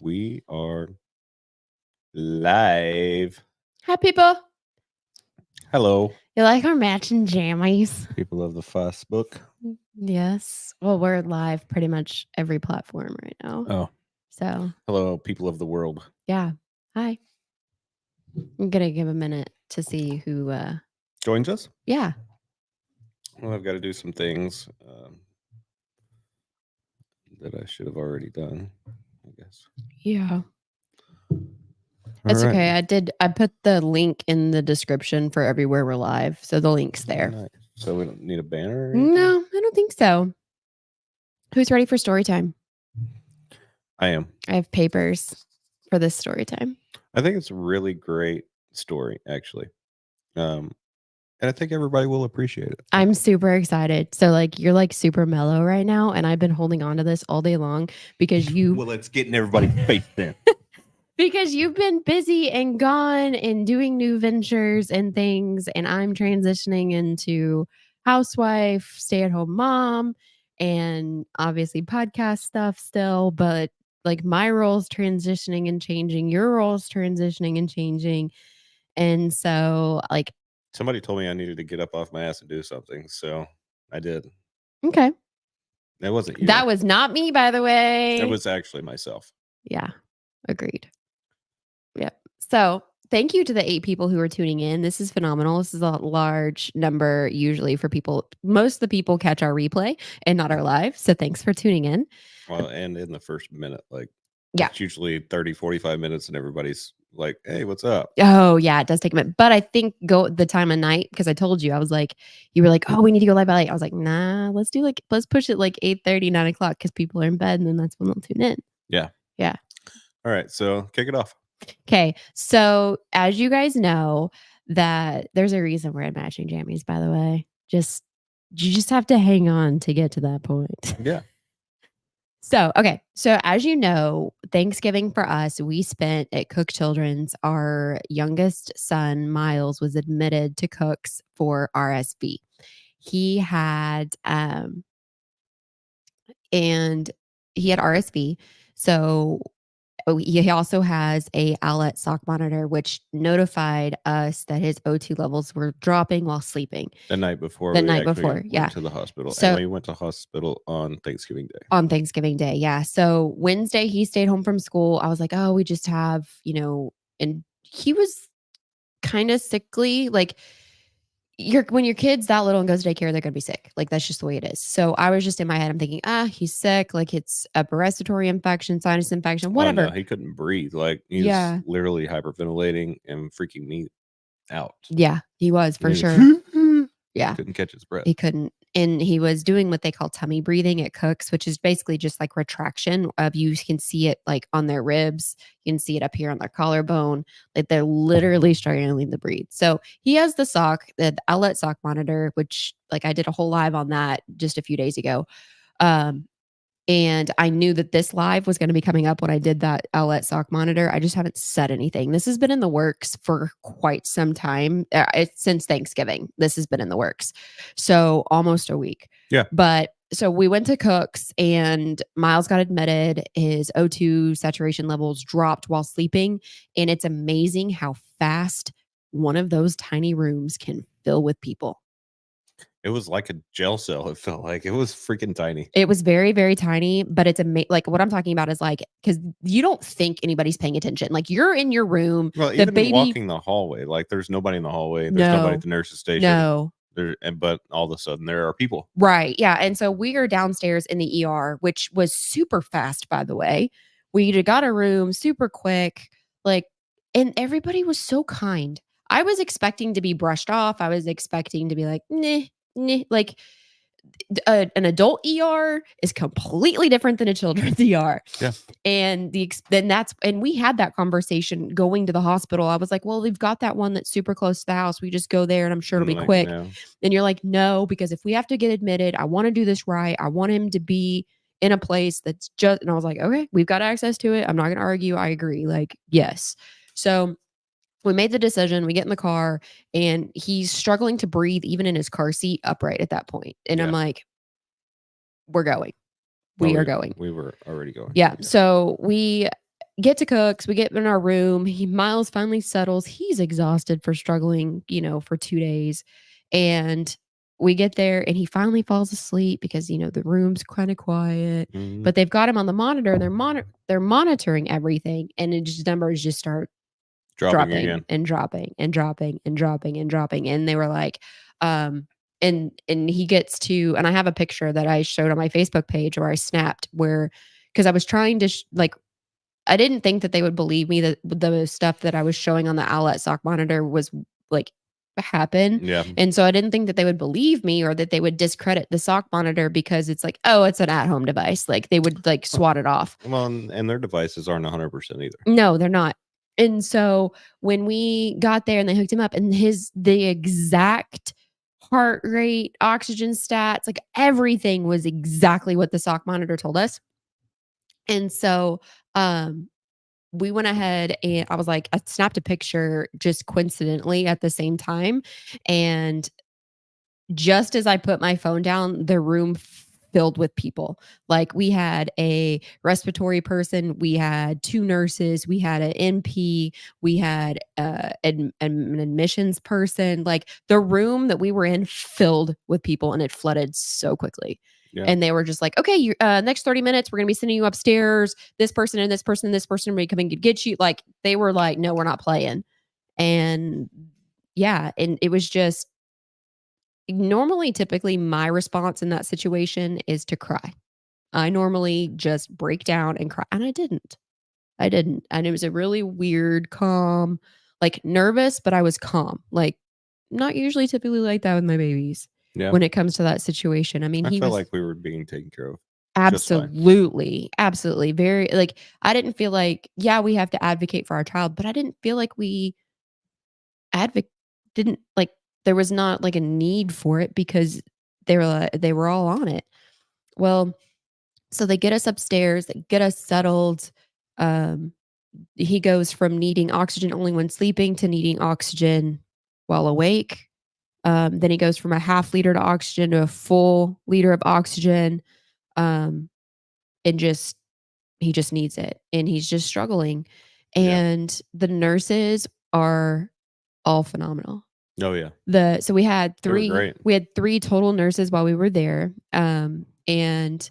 We are live. Hi, people. Hello, You like our matching jammies? people of the Facebook. Yes. Well, we're live pretty much every platform right now. Oh, So, hello, people of the world. yeah. Hi. I'm going to give a minute to see who, Joins us? yeah. Well, I've got to do some things that I should have already done, I guess. Yeah. All It's right. okay. I put the link in the description for everywhere we're live. So the link's there. Nice. So we don't need a banner? Or anything? No, I don't think so. Who's ready for story time? I am. I have papers for this story time. I think it's a really great story, actually. And I think everybody will appreciate it. I'm super excited. So you're super mellow right now, and I've been holding on to this all day long because Well, let's get in everybody's face then. Because you've been busy and gone and doing new ventures and things, and I'm transitioning into housewife, stay-at-home mom, and obviously podcast stuff still, but my role's transitioning and changing, your role's transitioning and changing. And so Somebody told me I needed to get up off my ass and do something, so I did. okay. That wasn't you. That was not me, by the way. That was actually myself. Yeah. Agreed. Yep. So thank you to the 8 people who are tuning in. This is phenomenal. This is a large number usually for people. Most of the people catch our replay and not our live. So thanks for tuning in. Well, and in the first minute, Yeah. it's usually 30, 45 minutes and everybody's like, hey, what's up? Oh, yeah, it does take a minute. But I think go the time of night, because I told you, I was like, you were like, oh, we need to go live by 8. I was like, nah, let's push it 8:30, 9 o'clock because people are in bed and then that's when they'll tune in. Yeah. Yeah. All right. So kick it off. Okay. So as you guys know, that there's a reason we're at Matching Jammies, by the way. You just have to hang on to get to that point. Yeah. So, okay. So as you know, Thanksgiving for us, we spent at Cook Children's. Our youngest son, Miles, was admitted to Cook's for RSV. He had RSV. So he also has a Owlet sock monitor, which notified us that his O2 levels were dropping while sleeping. The night before. The night before, yeah. Went to the hospital. So- and we went to hospital on Thanksgiving Day. On Thanksgiving Day, yeah. So Wednesday, he stayed home from school. I was like, oh, we just have, and he was kind of sickly. When your kid's that little and goes to daycare, they're gonna be sick. That's just the way it is. So I was just in my head, I'm thinking, he's sick. It's upper respiratory infection, sinus infection, whatever. Oh, no, he couldn't breathe. He Yeah. was literally hyperventilating and freaking me out. Yeah, he was for And he sure. Yeah. couldn't catch his breath. He couldn't. And he was doing what they call tummy breathing at Cook's, which is basically just retraction of, you can see it on their ribs. You can see it up here on their collarbone. They're literally struggling to breathe. So he has the sock, the Owlet sock monitor, which I did a whole live on that just a few days ago. And I knew that this live was going to be coming up when I did that Owlet sock monitor. I just haven't said anything. This has been in the works for quite some time. Since Thanksgiving, this has been in the works. So almost a week. Yeah. But so we went to Cook's and Miles got admitted. His O2 saturation levels dropped while sleeping. And it's amazing how fast one of those tiny rooms can fill with people. It was like a jail cell. It felt like it was freaking tiny. It was very, very tiny, but it's what I'm talking about is because you don't think anybody's paying attention. You're in your room. Well, the even baby walking the hallway, there's nobody in the hallway. There's No. nobody at the nurse's station. No. But all of a sudden there are people. Right. Yeah. And so we are downstairs in the ER, which was super fast, by the way. We got a room super quick. And everybody was so kind. I was expecting to be brushed off. I was expecting to be nah. An adult ER is completely different than a children's ER. Yeah. And we had that conversation going to the hospital. I was like, well, we've got that one that's super close to the house. We just go there and I'm sure it'll be quick. No. And you're like, no, because if we have to get admitted, I want to do this right. I want him to be in a place that's just, and I was like, okay, we've got access to it. I'm not going to argue. I agree. Yes. So we made the decision. We get in the car and he's struggling to breathe even in his car seat upright at that point. And Yeah. I'm like, we're going. We are going. We were already going. Yeah. So get to Cooks, we get in our room. Miles finally settles. He's exhausted for struggling, for 2 days. And we get there and he finally falls asleep because, the room's kind of quiet. Mhm. But they've got him on the monitor and they're monitoring everything, and numbers just start Dropping again. and dropping and dropping and dropping and dropping. And they were like, and he gets to, and I have a picture that I showed on my Facebook page where I snapped because I was trying to I didn't think that they would believe me that the stuff that I was showing on the Owlet sock monitor was like happen. Yeah. And so I didn't think that they would believe me or that they would discredit the sock monitor because it's like, oh, it's an at-home device. Like they would like swat it off. Well, and their devices aren't 100% either. No, they're not. And so when we got there and they hooked him up and the exact heart rate, oxygen stats, like everything was exactly what the sock monitor told us. And so we went ahead and I was like, I snapped a picture just coincidentally at the same time. And just as I put my phone down, the room filled with people. Like we had a respiratory person, we had 2 nurses, we had an NP, we had an admissions person. Like the room that we were in filled with people, and it flooded so quickly. Yeah. And they were just like, okay, you next 30 minutes, we're gonna be sending you upstairs. This person and this person and this person may come and get you. Like they were like, no, we're not playing. And yeah, and it was just normally, typically, my response in that situation is to cry. I normally just break down and cry, and I didn't. I didn't, and it was a really weird, calm, like, nervous, but I was calm, like, not usually typically like that with my babies Yeah. when it comes to that situation. I mean, I he felt was like we were being taken care of. just fine. absolutely, very like, I didn't feel like, yeah, we have to advocate for our child, but I didn't feel like we didn't like there was not like a need for it because they were all on it. Well, so they get us upstairs, they get us settled. Um, he goes from needing oxygen only when sleeping to needing oxygen while awake. Then he goes from a half liter to oxygen to a full liter of oxygen. Um, and he just needs it and he's just struggling. Yeah. And the nurses are all phenomenal. Oh yeah. So we had They were 3 great. we had 3 total nurses while we were there. And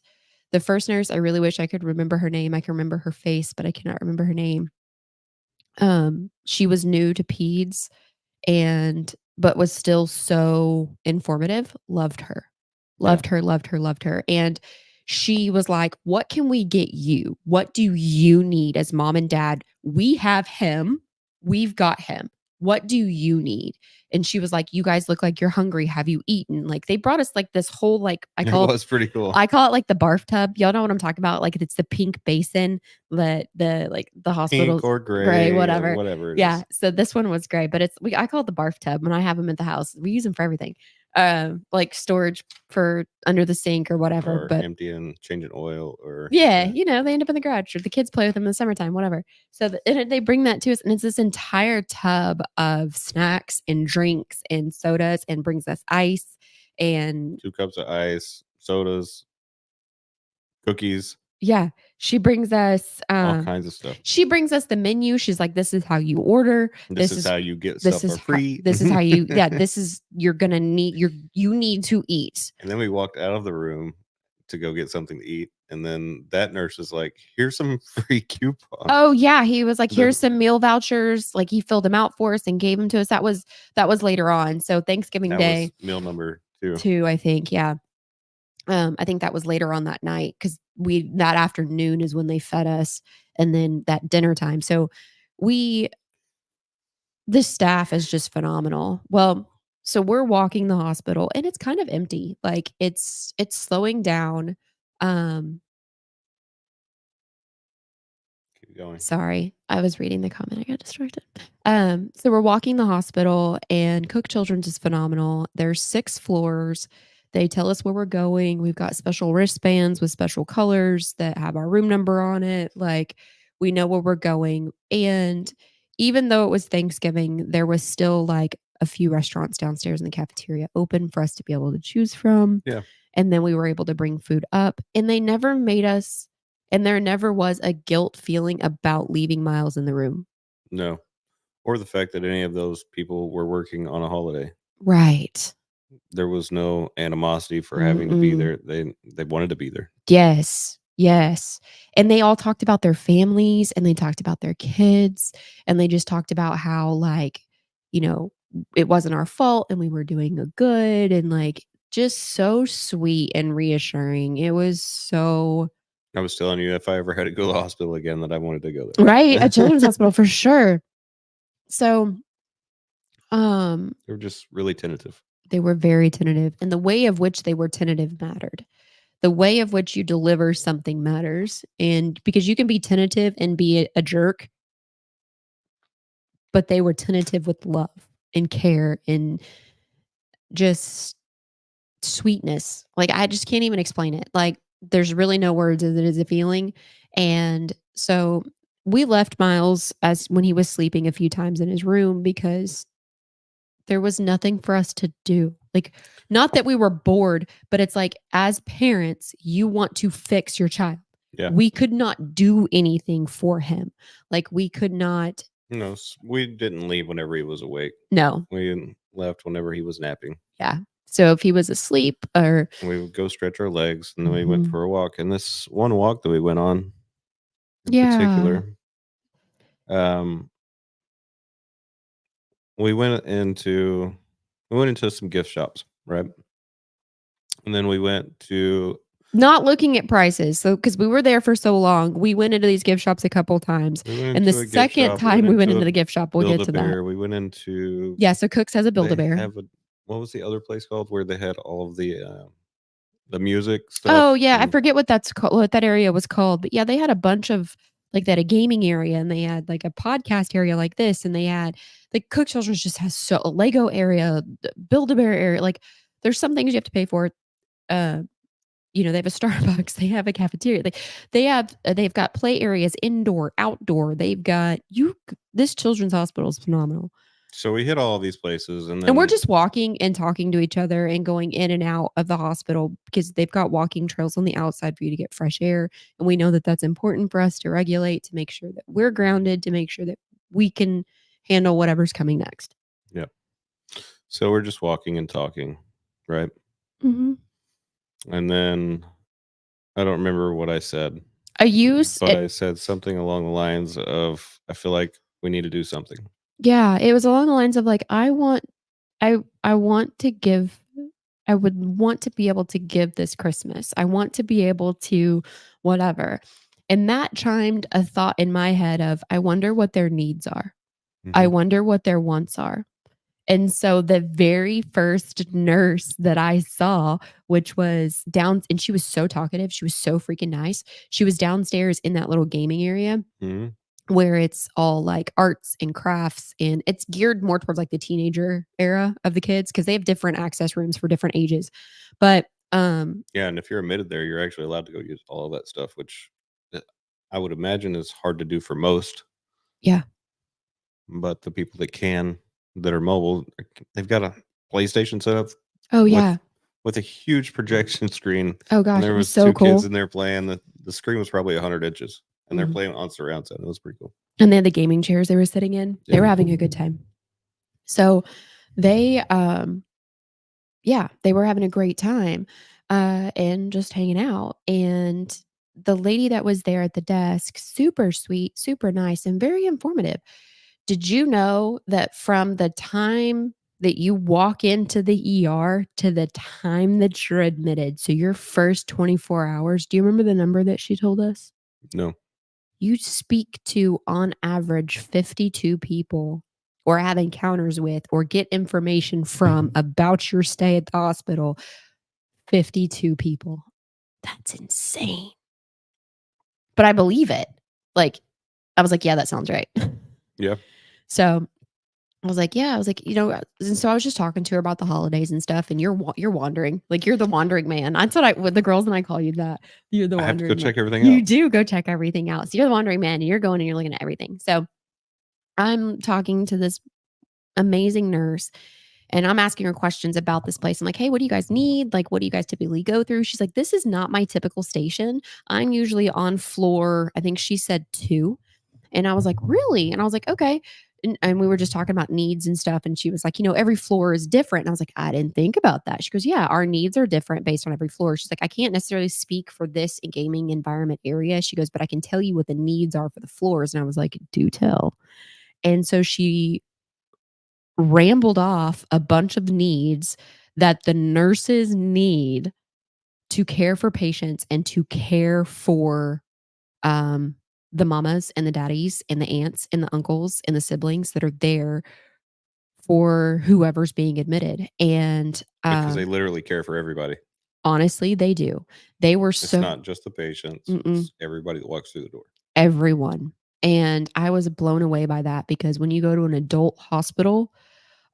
the first nurse, I really wish I could remember her name. I can remember her face, but I cannot remember her name. She was new to peds but was still so informative. Loved her. Loved her, loved her, loved her. And she was like, "What can we get you? What do you need as mom and dad? We have him. We've got him. What do you need?" And she was like, "You guys look like you're hungry. Have you eaten?" Like they brought us like this whole like It was pretty cool. I call it like the barf tub. Y'all know what I'm talking about? Like it's the pink basin that the hospital Pink or gray, whatever. whatever. Yeah. So this one was gray, but I call it the barf tub when I have them at the house. We use them for everything. Like storage for under the sink or whatever. Or but emptying, changing oil, or yeah, they end up in the garage or the kids play with them in the summertime, whatever. So they bring that to us, and it's this entire tub of snacks and drinks and sodas, and brings us ice and 2 cups of ice, sodas, cookies, yeah, she brings us all kinds of stuff. she brings us the menu. She's like, "This is how you order. This is how you get this stuff is for free. this is how you this is you're gonna need you need to eat." And then we walked out of the room to go get something to eat, and then that nurse is like, "Here's some free coupons." Oh yeah, he was like, The- "Here's some meal vouchers." Like he filled them out for us and gave them to us. That was later on. So Thanksgiving That Day was meal number 2. 2, I think. Yeah. I think that was later on that night because that afternoon is when they fed us, and then that dinner time. So this staff is just phenomenal. Well, so we're walking the hospital and it's kind of empty. Like it's slowing down. Keep going. Sorry, I was reading the comment. I got distracted. So we're walking the hospital, and Cook Children's is phenomenal. There's 6 floors. They tell us where we're going. We've got special wristbands with special colors that have our room number on it. Like we know where we're going. And even though it was Thanksgiving, there was still like a few restaurants downstairs in the cafeteria open for us to be able to choose from. Yeah. And then we were able to bring food up, and they never made us And there never was a guilt feeling about leaving Miles in the room. No. Or the fact that any of those people were working on a holiday. Right. There was no animosity for having to be there. They wanted to be there. Yes. Yes. And they all talked about their families and they talked about their kids and they just talked about how like, you know, it wasn't our fault and we were doing a good and like just so sweet and reassuring. It was so I was telling you if I ever had to go to the hospital again that I wanted to go there. right, a children's hospital for sure. So They were just really tentative. they were very tentative and the way of which they were tentative mattered. The way of which you deliver something matters. And because you can be tentative and be a jerk, but they were tentative with love and care and just sweetness. Like I just can't even explain it. Like there's really no words. It is a feeling. And so we left Miles as when he was sleeping a few times in his room because there was nothing for us to do. Like, not that we were bored, but it's like as parents, you want to fix your child. Yeah. We could not do anything for him. Like, we could not. No, we didn't leave whenever he was awake. No. We left whenever he was napping. Yeah. So if he was asleep or. We would go stretch our legs and then we went for a walk. And this one walk that we went on in particular, we went into some gift shops, right? And then we went to not looking at prices. So because we were there for so long, we went into these gift shops a couple times. And the second time we went into the gift shop, we'll get to that. We went into so Cook's has a Build-A-Bear. What was the other place called where they had all of the music stuff? Oh yeah, I forget what that's called, what that area was called, but yeah, they had a bunch of like that a gaming area and they had like a podcast area like this and they had like Cook Children's just has so a Lego area, Build-A-Bear area. Like there's some things you have to pay for. You know, they have a Starbucks, they have a cafeteria, they've got play areas, indoor, outdoor. They've got this children's hospital is phenomenal. So we hit all of these places and we're just walking and talking to each other and going in and out of the hospital because they've got walking trails on the outside for you to get fresh air. And we know that that's important for us to regulate, to make sure that we're grounded, to make sure that we can handle whatever's coming next. Yeah. So we're just walking and talking, right? Mm-hmm. And then I don't remember what I said. But I said something along the lines of, I feel like we need to do something. Yeah, it was along the lines of like, I would want to be able to give this Christmas. I want to be able to whatever. And that chimed a thought in my head of, I wonder what their needs are. Mm-hmm. I wonder what their wants are. And so the very first nurse that I saw, which was down, and she was so talkative, she was so freaking nice. She was downstairs in that little gaming area. Mm-hmm. Where it's all like arts and crafts and it's geared more towards like the teenager era of the kids because they have different access rooms for different ages. But yeah, and if you're admitted there, you're actually allowed to go use all of that stuff, which I would imagine is hard to do for most. Yeah. But the people that can, that are mobile, they've got a PlayStation set up. Oh yeah. With a huge projection screen. Oh gosh, and there was so two cool. kids in there playing. The screen was probably 100 inches. And they're playing on surround sound. It was pretty cool. And they had the gaming chairs they were sitting in. They were having a good time. So they, they were having a great time and just hanging out. And the lady that was there at the desk, super sweet, super nice, and very informative. Did you know that from the time that you walk into the ER to the time that you're admitted, so your first 24 hours, do you remember the number that she told us? No. You speak to, on average, 52 people or have encounters with or get information from about your stay at the hospital. 52 people. That's insane. But I believe it. Like, I was like, yeah, that sounds right. Yeah. So I was like, you know, and so I was just talking to her about the holidays and stuff. And you're wandering, like you're the wandering man. That's what the girls and I call you that. You're the wandering man. I have to go check everything out. You do go check everything out. So you're the wandering man and you're going and you're looking at everything. So I'm talking to this amazing nurse And I'm asking her questions about this place. I'm like, hey, what do you guys need? Like, what do you guys typically go through? She's like, this is not my typical station. I'm usually on floor, I think she said 2. And I was like, really? And I was like, okay. And we were just talking about needs and stuff. And she was like, every floor is different. And I was like, I didn't think about that. She goes, yeah, our needs are different based on every floor. She's like, I can't necessarily speak for this gaming environment area. She goes, but I can tell you what the needs are for the floors. And I was like, do tell. And so she rambled off a bunch of needs that the nurses need to care for patients and to care for the mamas and the daddies and the aunts and the uncles and the siblings that are there for whoever's being admitted. And Because they literally care for everybody. honestly, they do. They were It's so not just the patients, Mm-mm. it's everybody that walks through the door. Everyone. And I was blown away by that because when you go to an adult hospital,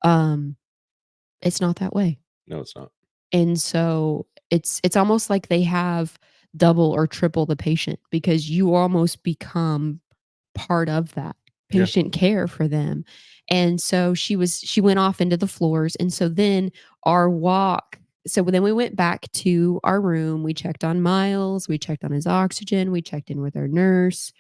it's not that way. No, it's not. And so it's almost like they have double or triple the patient because you almost become part of that Yeah. patient care for them. And so she went off into the floors. And so then our walk, so then we went back to our room. We checked on Miles, we checked on his oxygen, we checked in with our nurse.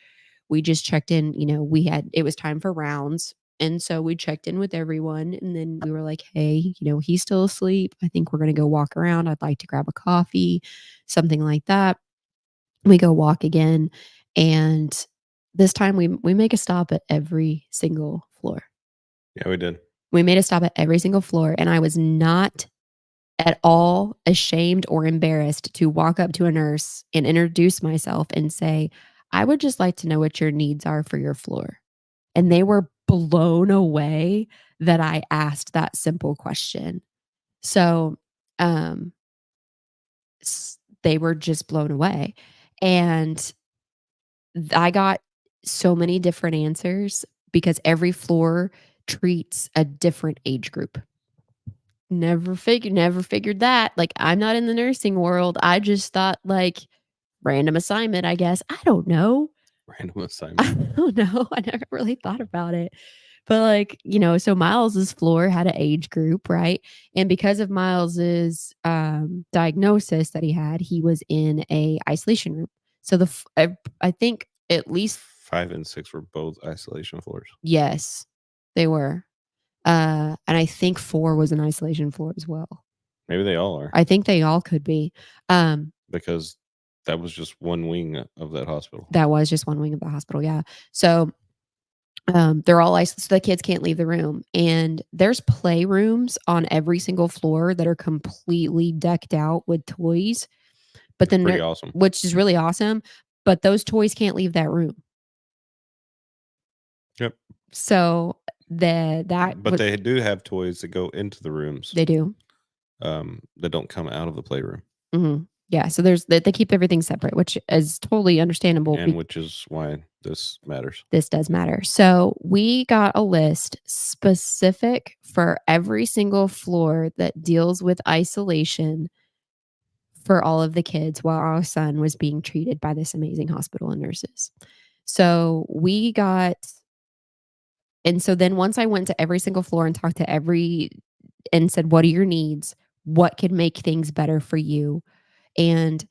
We just checked in, it was time for rounds. And so we checked in with everyone. And then we were like, hey, he's still asleep. I think we're going to go walk around. I'd like to grab a coffee, something like that. We go walk again. And this time we make a stop at every single floor. Yeah, we did. We made a stop at every single floor. And I was not at all ashamed or embarrassed to walk up to a nurse and introduce myself and say, I would just like to know what your needs are for your floor. And they were blown away that I asked that simple question. So, they were just blown away. And I got so many different answers because every floor treats a different age group. Never figured that. Like, I'm not in the nursing world. I just thought, like, random assignment, I guess. I don't know. Random I assignment. don't know. I never really thought about it. But, like, so Miles's floor had an age group, right? And because of Miles's diagnosis that he had, he was in a isolation room. So I think at least 5 and 6 were both isolation floors. yes, they were. And I think 4 was an isolation floor as well. Maybe they all are. I think they all could be. Because that was just one wing of that hospital. That was just one wing of the hospital, yeah. So they're all isolated, so the kids can't leave the room. And there's playrooms on every single floor that are completely decked out with toys. But then pretty awesome. Which is really awesome. But those toys can't leave that room. Yep. So they do have toys that go into the rooms. They do. That don't come out of the playroom. Mm-hmm. Yeah, so they keep everything separate, which is totally understandable. And which is why this matters. This does matter. So we got a list specific for every single floor that deals with isolation for all of the kids while our son was being treated by this amazing hospital and nurses. So then once I went to every single floor and talked to and said, what are your needs? What could make things better for you? And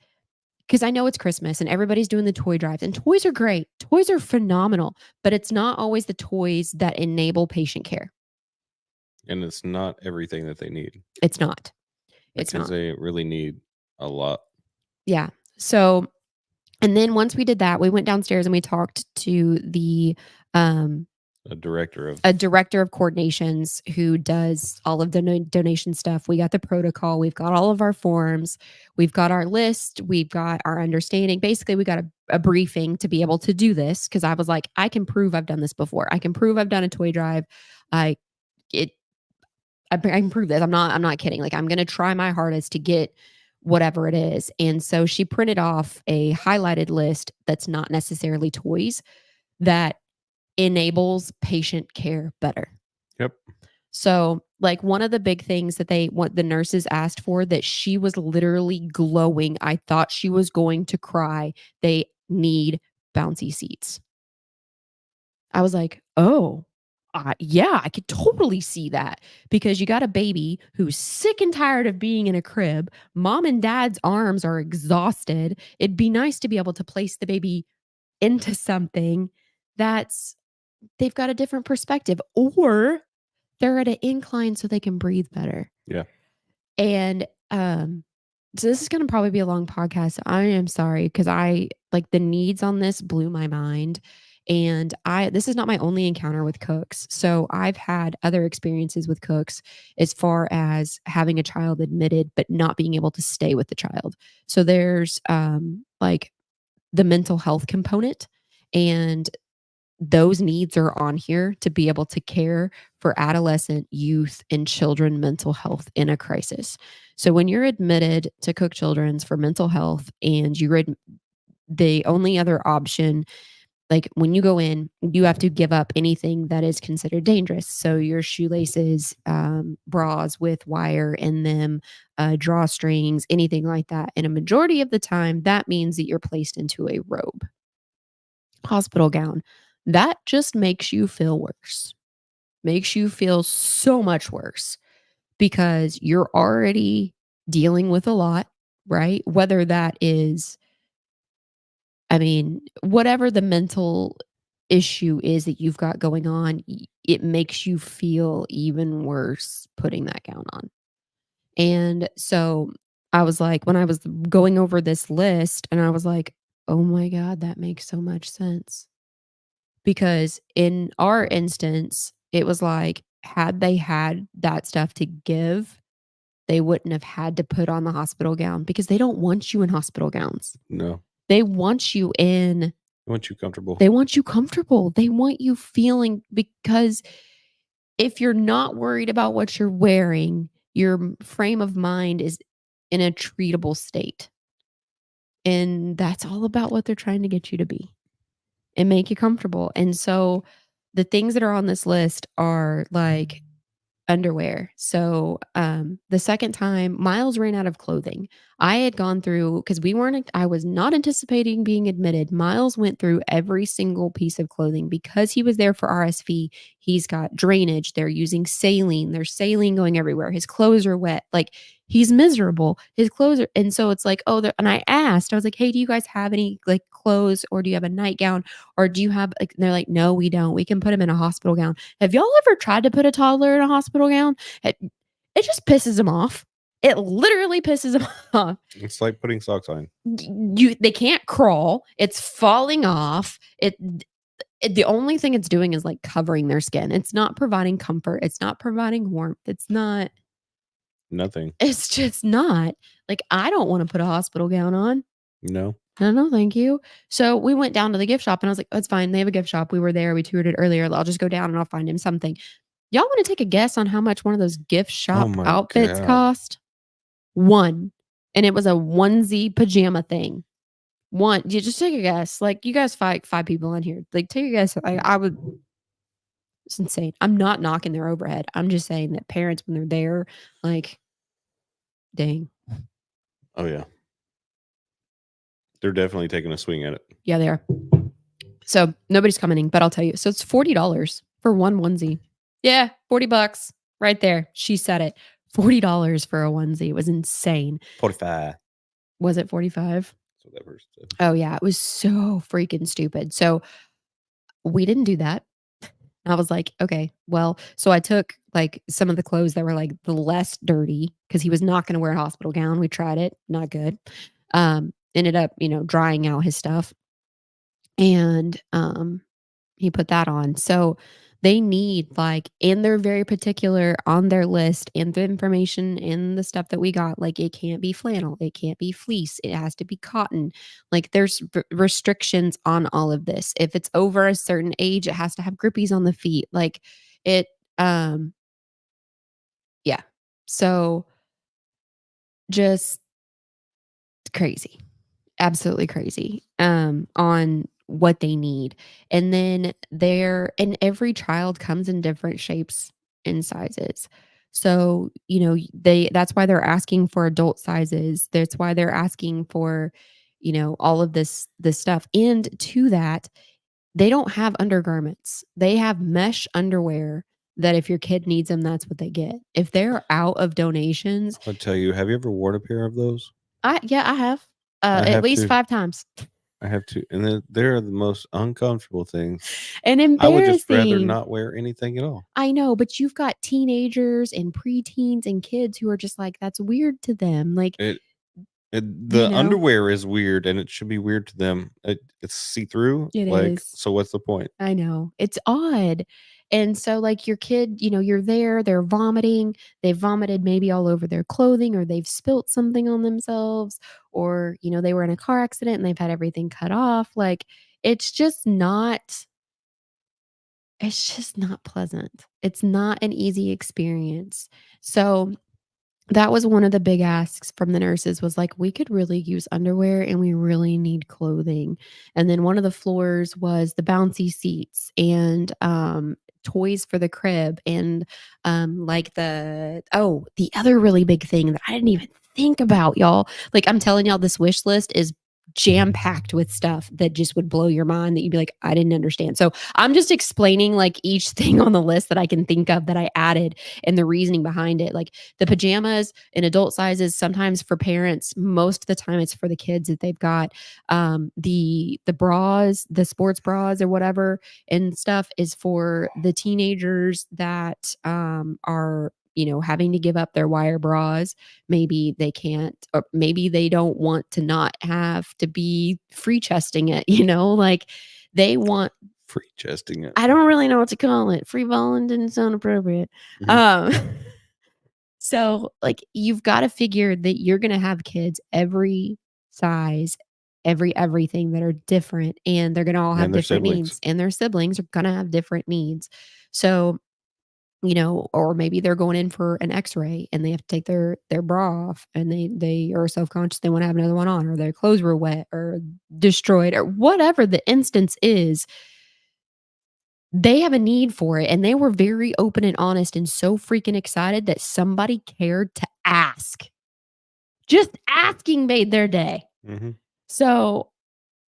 because I know it's Christmas and everybody's doing the toy drives, and toys are great. Toys are phenomenal, but it's not always the toys that enable patient care. And it's not everything that they need. It's not. Because they really need a lot. Yeah. So, and then once we did that, we went downstairs and we talked to a director of coordinations who does all of the donation stuff. We got the protocol. We've got all of our forms. We've got our list. We've got our understanding. Basically, we got a briefing to be able to do this because I was like, I can prove I've done this before. I can prove I've done a toy drive. I can prove this. I'm not kidding. Like, I'm going to try my hardest to get whatever it is. And so she printed off a highlighted list that's not necessarily toys that enables patient care better. Yep. So, like, one of the big things that the nurses asked for that she was literally glowing. I thought she was going to cry. They need bouncy seats. I was like, oh, Yeah, I could totally see that because you got a baby who's sick and tired of being in a crib. Mom and dad's arms are exhausted. It'd be nice to be able to place the baby into something that's they've got a different perspective, or they're at an incline so they can breathe better. Yeah. And so this is going to probably be a long podcast. I am sorry because I like the needs on this blew my mind. And this is not my only encounter with cooks. So I've had other experiences with cooks as far as having a child admitted but not being able to stay with the child. So there's like the mental health component, and those needs are on here to be able to care for adolescent, youth, and children mental health in a crisis. So when you're admitted to Cook Children's for mental health and the only other option, like when you go in, you have to give up anything that is considered dangerous. So your shoelaces, bras with wire in them, drawstrings, anything like that. And a majority of the time, that means that you're placed into a robe, hospital gown. That just makes you feel worse, makes you feel so much worse because you're already dealing with a lot, right? Whether that is, I mean, whatever the mental issue is that you've got going on, it makes you feel even worse putting that gown on. And so I was like, when I was going over this list, and I was like, oh my God, that makes so much sense. Because in our instance, it was like, had they had that stuff to give, they wouldn't have had to put on the hospital gown because they don't want you in hospital gowns. No. They want you in I want you comfortable. They want you comfortable. They want you feeling, because if you're not worried about what you're wearing, your frame of mind is in a treatable state. And that's all about what they're trying to get you to be and make you comfortable. And so the things that are on this list are like underwear. So, the second time, Miles ran out of clothing. I had gone through, because I was not anticipating being admitted. Miles went through every single piece of clothing because he was there for RSV. He's got drainage. They're using saline. There's saline going everywhere. His clothes are wet. Like, he's miserable. His clothes are, and so it's like, and I asked, I was like, hey, do you guys have any like clothes, or do you have a nightgown, or do you have like, and they're like, no, we don't. We can put him in a hospital gown. Have y'all ever tried to put a toddler in a hospital gown? It just pisses them off. It literally pisses them off. It's like putting socks on. They can't crawl. It's falling off. The only thing it's doing is like covering their skin. It's not providing comfort. It's not providing warmth. It's not. Nothing. It's just not. Like, I don't want to put a hospital gown on. No. No, thank you. So we went down to the gift shop and I was like, oh, it's fine. They have a gift shop. We were there. We toured it earlier. I'll just go down and I'll find him something. Y'all want to take a guess on how much one of those gift shop my outfits God. cost? One. And it was a onesie pajama thing. One. You just take a guess. Like, you guys five people in here. Like, take a guess. I would. It's insane. I'm not knocking their overhead. I'm just saying that parents, when they're there, like, dang. Oh yeah. They're definitely taking a swing at it. Yeah, they are. So nobody's commenting, but I'll tell you. So it's $40 for one onesie. Yeah, $40 right there. She said it. $40 for a onesie. It was insane. 45. Was it 45? So that person said. Oh yeah, it was so freaking stupid. So we didn't do that. I was like, okay, well, so I took like some of the clothes that were like the less dirty, because he was not going to wear a hospital gown. We tried it, not good. Ended up, drying out his stuff, and he put that on. So they need, like, and they're very particular on their list and the information in the stuff that we got. Like, it can't be flannel, it can't be fleece, it has to be cotton. Like, there's restrictions on all of this. If it's over a certain age, it has to have grippies on the feet. Like, it, yeah. So just crazy, absolutely crazy, on what they need. And then every child comes in different shapes and sizes. So, that's why they're asking for adult sizes. That's why they're asking for, all of this stuff. And to that, They don't have undergarments. They have mesh underwear that if your kid needs them, that's what they get. If they're out of donations, I'll tell you, have you ever worn a pair of those? I have, I at have least to. 5 times. I have to. And they're the most uncomfortable things. And I would just rather embarrassing. not wear anything at all. I know, but you've got teenagers and preteens and kids who are just like, that's weird to them. Like, It you the know, underwear is weird, and it should be weird to them. It's see-through, it like, is. so what's the point? I know. It's odd. And so, like, your kid, you're there, they're vomiting. They've vomited maybe all over their clothing, or they've spilt something on themselves, or, they were in a car accident and they've had everything cut off. Like, it's just not it's just not pleasant. It's not an easy experience. So that was one of the big asks from the nurses was like, "We could really use underwear and we really need clothing." And then one of the floors was the bouncy seats and, toys for the crib and, like the other really big thing that I didn't even think about, y'all. Like, I'm telling y'all, this wish list is jam-packed with stuff that just would blow your mind that you'd be like, "I didn't understand." So, I'm just explaining, like, each thing on the list that I can think of that I added and the reasoning behind it. Like, the pajamas in adult sizes, sometimes for parents, most of the time it's for the kids that they've got. The bras, the sports bras or whatever and stuff is for the teenagers that are having to give up their wire bras. Maybe they can't, or maybe they don't want to not have to be free chesting it, like they want. Free chesting it. I don't really know what to call it. Free balling didn't sound appropriate. Mhm. Um So, like, you've gotta figure that you're gonna have kids every size, everything that are different, and they're gonna all have And their different siblings. needs, and their siblings are gonna have different needs. So, or maybe they're going in for an X-ray and they have to take their bra off and they are self-conscious, they wanna have another one on, or their clothes were wet or destroyed or whatever the instance is, they have a need for it, and they were very open and honest and so freaking excited that somebody cared to ask. Just asking made their day. Mhm. So,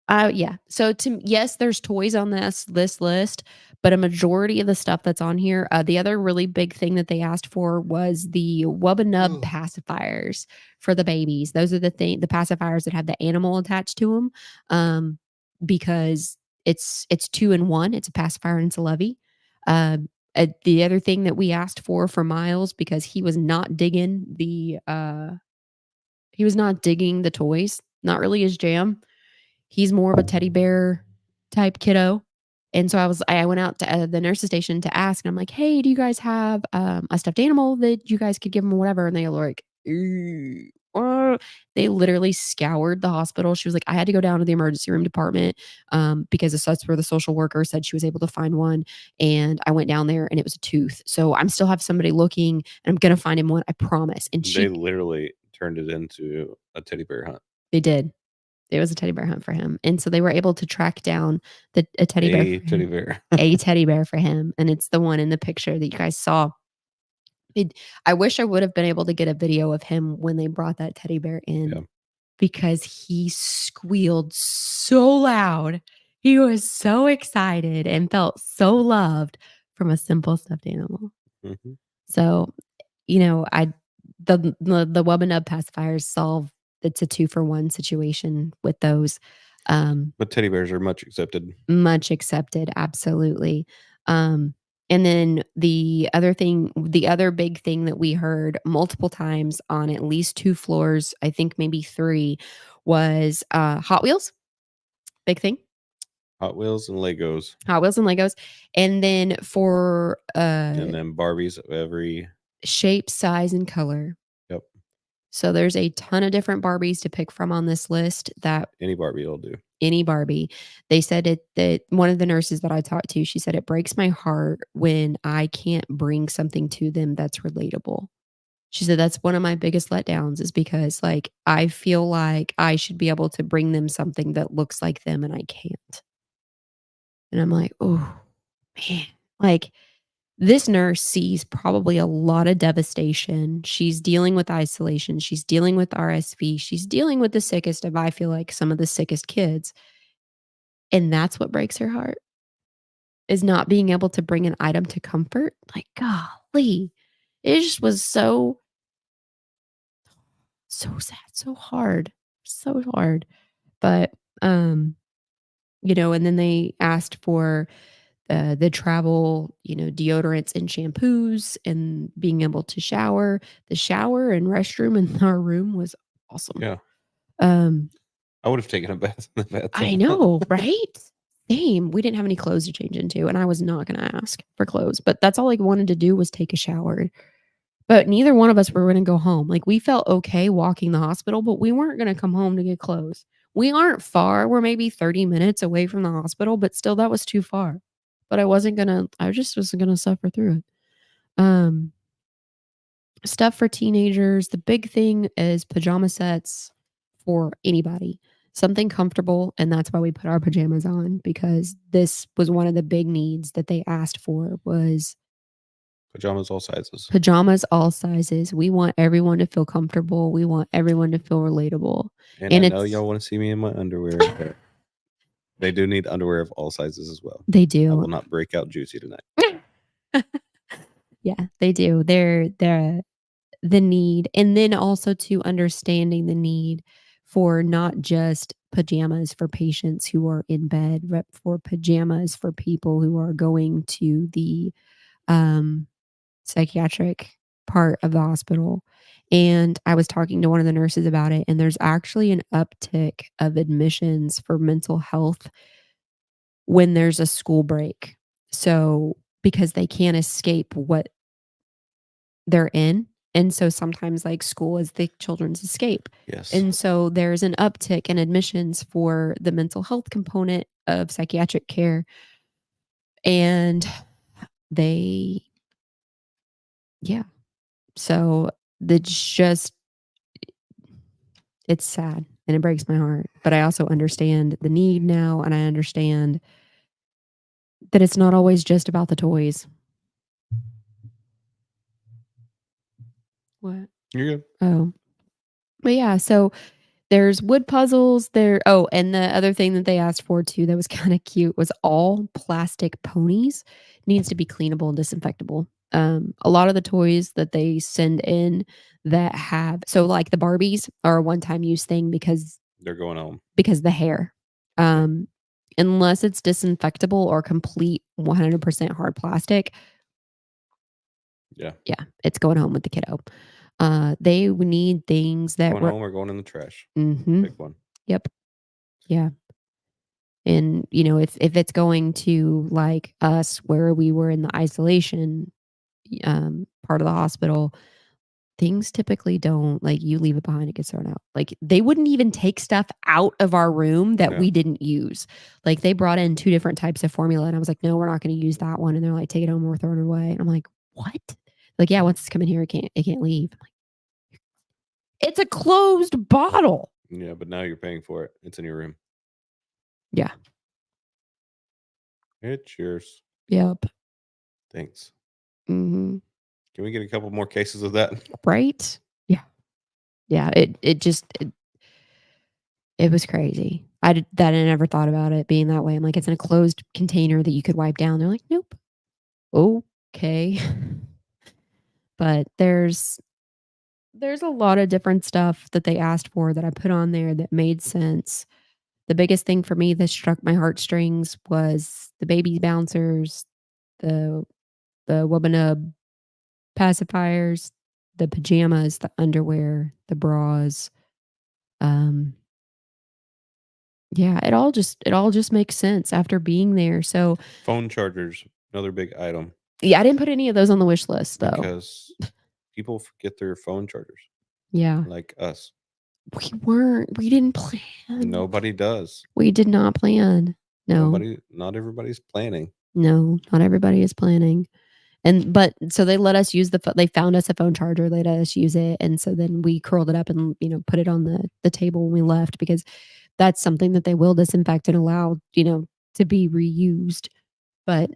yeah. So yes, there's toys on this list, but a majority of the stuff that's on here, the other really big thing that they asked for was the Wubba Nub Ugh. pacifiers for the babies. Those are the pacifiers that have the animal attached to them, because it's 2 in 1. It's a pacifier and it's a lovey. The other thing that we asked for Miles because he was not digging the toys, not really his jam. He's more of a teddy bear type kiddo. And so I went out to the nurse's station to ask, and I'm like, "Hey, do you guys have a stuffed animal that you guys could give him or whatever?" And they were like, they literally scoured the hospital. She was like, "I had to go down to the emergency room department because that's where the social worker said she was able to find one." And I went down there, and it was a tooth. So I'm still have somebody looking, and I'm gonna find him one, I promise. And They literally turned it into a teddy bear hunt. they did. It was a teddy bear hunt for him, and so they were able to track down a teddy bear A for him, teddy bear. a teddy bear for him, and it's the one in the picture that you guys saw. I wish I would have been able to get a video of him when they brought that teddy bear in Yeah. because he squealed so loud. He was so excited and felt so loved from a simple stuffed animal. Mhm. So, I the Wub and Nub pacifiers solve it's a 2-for-1 situation with those. But teddy bears are much accepted. Much accepted, absolutely. And then the other big thing that we heard multiple times on at least 2 floors, I think maybe 3, was, Hot Wheels, big thing. Hot Wheels and Legos, Hot Wheels and Legos. And then for, and then Barbies of every. shape, size, and color. Yep. So there's a ton of different Barbies to pick from on this list that Any Barbie will do. any Barbie. They said that one of the nurses that I talked to, she said, "It breaks my heart when I can't bring something to them that's relatable." She said, "That's one of my biggest letdowns is because, like, I feel like I should be able to bring them something that looks like them and I can't." And I'm like, "Oh, man." Like, this nurse sees probably a lot of devastation. She's dealing with isolation. She's dealing with RSV. She's dealing with the sickest of, I feel like, some of the sickest kids. And that's what breaks her heart. is not being able to bring an item to comfort. Like, golly, it just was so sad, so hard, so hard. But, and then they asked for the travel, deodorants and shampoos and being able to shower. The shower and restroom in our room was awesome. Yeah. Um, I would have taken a bath in the bathtub. I know, right? Same. We didn't have any clothes to change into, and I was not going to ask for clothes, but that's all I wanted to do was take a shower. But neither one of us were going to go home. Like we felt okay walking the hospital, but we weren't going to come home to get clothes. We aren't far. We're maybe 30 minutes away from the hospital, but still that was too far. But I just wasn't going to suffer through it. Stuff for teenagers. The big thing is pajama sets for anybody. Something comfortable, and that's why we put our pajamas on, because this was one of the big needs that they asked for was Pajamas all sizes. pajamas all sizes. We want everyone to feel comfortable. We want everyone to feel relatable. And And I know it's- y'all want to see me in my underwear, but they do need underwear of all sizes as well. They I do. will not break out juicy tonight. Yeah, they do. They're the need, and then also to understanding the need for not just pajamas for patients who are in bed, but for pajamas for people who are going to the psychiatric part of the hospital. And I was talking to one of the nurses about it, and there's actually an uptick of admissions for mental health when there's a school break. So, because they can't escape what they're in. And so sometimes like school is the children's escape. Yes. And so there's an uptick in admissions for the mental health component of psychiatric care. And so it's sad and it breaks my heart. But I also understand the need now, and I understand that it's not always just about the toys. What? You're good. Oh. But yeah, so there's wood puzzles there. Oh, and the other thing that they asked for too that was kind of cute was all plastic ponies needs to be cleanable and disinfectable. A lot of the toys that they send in that have like the Barbies are a one-time use thing because They're going home. the hair. Unless it's disinfectable or complete 100% hard plastic. Yeah. Yeah, it's going home with the kiddo. They would need things that Going home or going in the trash. Mhm. Big one. Yep. Yeah. And if it's going to like us where we were in the isolation part of the hospital, things typically don't, like, you leave it behind, it gets thrown out. Like they wouldn't even take stuff out of our room that No. we didn't use. Like they brought in 2 different types of formula, and I was like, no, we're not going to use that one. And they're like, take it home, we're throwing it away. And I'm like, what? Like, yeah, once it's come in here, it can't leave. I'm like, it's a closed bottle. Yeah, but now you're paying for it. It's in your room. Yeah. It's yours. Yep. Thanks. Mm-hmm. Can we get a couple more cases of that? Right? Yeah. Yeah. It was crazy. I never thought about it being that way. I'm like, it's in a closed container that you could wipe down. They're like, nope. Okay. But there's a lot of different stuff that they asked for that I put on there that made sense. The biggest thing for me that struck my heartstrings was the baby bouncers, the Wubbanub pacifiers, the pajamas, the underwear, the bras. Yeah, it all just makes sense after being there. So Phone chargers, another big item. yeah, I didn't put any of those on the wish list though. Because people forget their phone chargers. Yeah. Like us. We didn't plan. Nobody does. We did not plan. No. Not everybody's planning. No, not everybody is planning. But so they let us use they found us a phone charger, they let us use it. And so then we curled it up and, put it on the table when we left, because that's something that they will disinfect and allow, to be reused. But,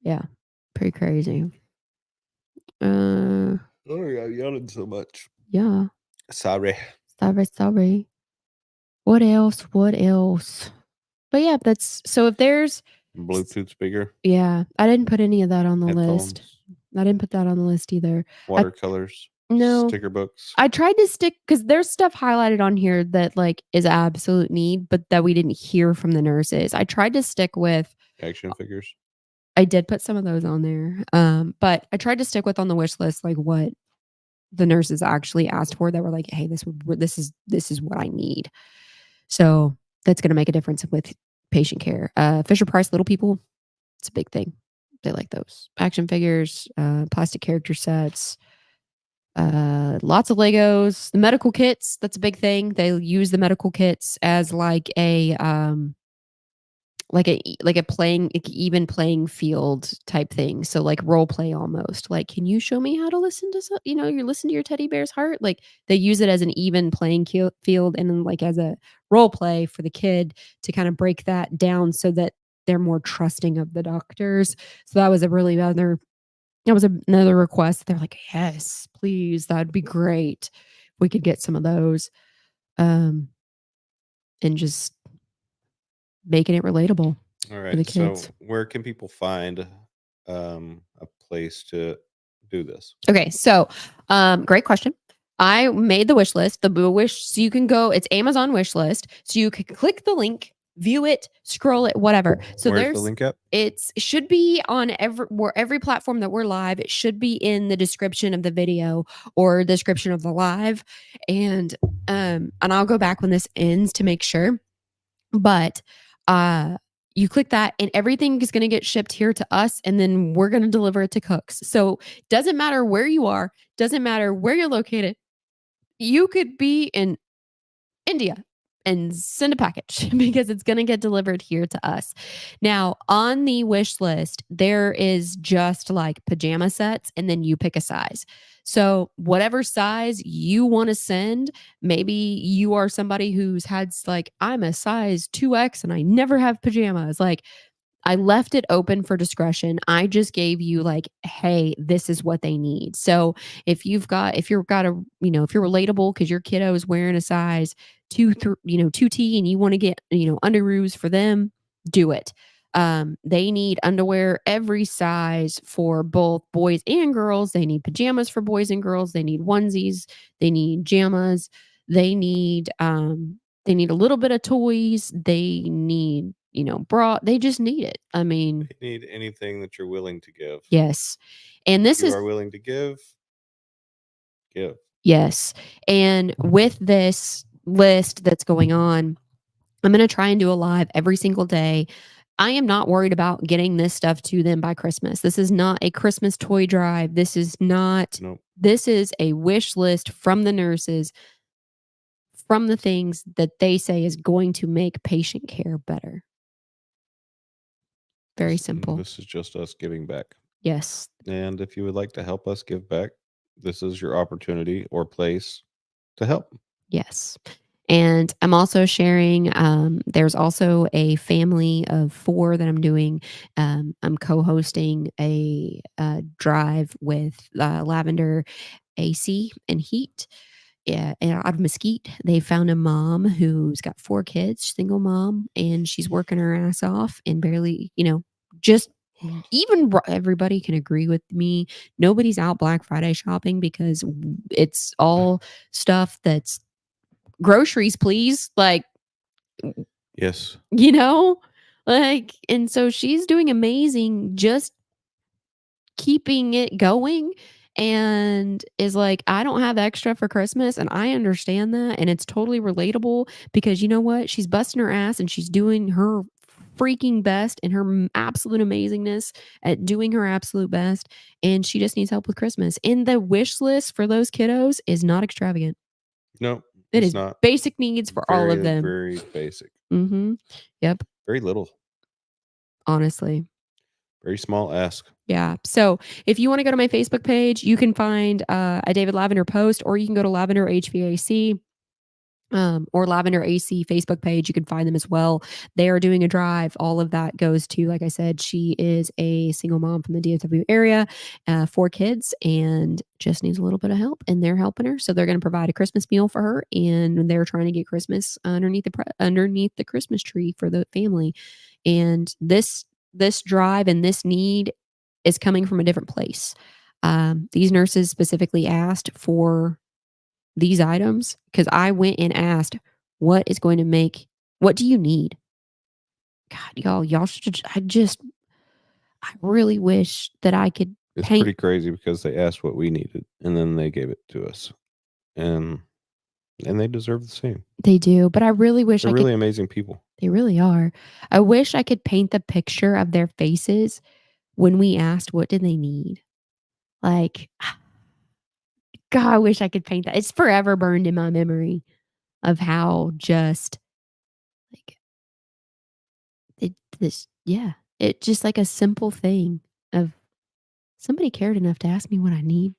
yeah, pretty crazy. Oh, yeah, yelling so much. Yeah. Sorry. What else? But yeah, so if there's Bluetooth speaker, Yeah, I didn't put any of that on the list. headphones, I didn't put that on the list either. watercolors, No, sticker books, I tried to stick because there's stuff highlighted on here that like is absolute need, but that we didn't hear from the nurses. I tried to stick with. action figures. I did put some of those on there, but I tried to stick with on the wish list like what the nurses actually asked for. That were like, hey, this is what I need. So that's going to make a difference with patient care. Fisher Price Little People, it's a big thing. They like those action figures, plastic character sets, lots of Legos, the medical kits. That's a big thing. They use the medical kits as like a playing even playing field type thing. So like role play almost. Like, can you show me how to listen to you listen to your teddy bear's heart? Like they use it as an even playing field and then like as a role play for the kid to kind of break that down so that they're more trusting of the doctors. So that was another request. They're like, yes, please, that'd be great. We could get some of those. And just making it relatable. All the right. So kids. where can people find a place to do this? Okay, so great question. I made the wish list, so you can go, it's Amazon wish list. So you can click the link, view it, scroll it, whatever. So Where's the link at? it should be on every platform that we're live. It should be in the description of the video or description of the live. And I'll go back when this ends to make sure. But you click that and everything is going to get shipped here to us and then we're going to deliver it to cooks. So doesn't matter where you are, doesn't matter where you're located. You could be in India and send a package because it's going to get delivered here to us. Now, on the wish list, there is just like pajama sets and then you pick a size. So, whatever size you want to send, maybe you are somebody who's had like, I'm a size 2X and I never have pajamas. Like, I left it open for discretion. I just gave you like, hey, this is what they need. So if you're relatable because your kiddo is wearing a size 2T and you want to get, underoos for them, do it. They need underwear every size for both boys and girls. They need pajamas for boys and girls. They need onesies. They need jammas. They need a little bit of toys. They need bra. They just need it. I mean, They need anything that you're willing to give. yes. And this you is are willing to give. yes. And with this list that's going on, I'm going to try and do a live every single day. I am not worried about getting this stuff to them by Christmas. This is not a Christmas toy drive. This is not. Nope. This is a wish list from the nurses, from the things that they say is going to make patient care better. Very simple. This is just us giving back. Yes. And if you would like to help us give back, this is your opportunity or place to help. Yes. And I'm also sharing, there's also a family of 4 that I'm doing. I'm co-hosting a drive with Lavender AC and Heat. Yeah, out of Mesquite. They found a mom who's got 4 kids, single mom, and she's working her ass off and barely, just even everybody can agree with me. Nobody's out Black Friday shopping because it's all stuff that's groceries, please. Like, yes, and so she's doing amazing, just keeping it going. And is like, I don't have extra for Christmas, and I understand that, and it's totally relatable because you know what? She's busting her ass and she's doing her freaking best and her absolute amazingness at doing her absolute best, and she just needs help with Christmas. And the wish list for those kiddos is not extravagant. No, it it's is not. Basic needs for all of them. Very basic. Mm-hmm. Yep. Very little. Honestly. Very small ask. Yeah. So if you want to go to my Facebook page, you can find a David Lavender post, or you can go to Lavender HVAC or Lavender AC Facebook page. You can find them as well. They are doing a drive. All of that goes to, like I said, she is a single mom from the DFW area, 4 kids, and just needs a little bit of help, and they're helping her. So they're going to provide a Christmas meal for her, and they're trying to get Christmas underneath the Christmas tree for the family. And this this drive and this need is coming from a different place. These nurses specifically asked for these items because I went and asked, what do you need? God, y'all should, I really wish that I could It's paint. pretty crazy because they asked what we needed and then they gave it to us. And they deserve the same. They do, but I really wish They're I really could. amazing people. They really are. I wish I could paint the picture of their faces when we asked what did they need. Like, God, I wish I could paint that. It's forever burned in my memory of how just like it just like a simple thing of somebody cared enough to ask me what I need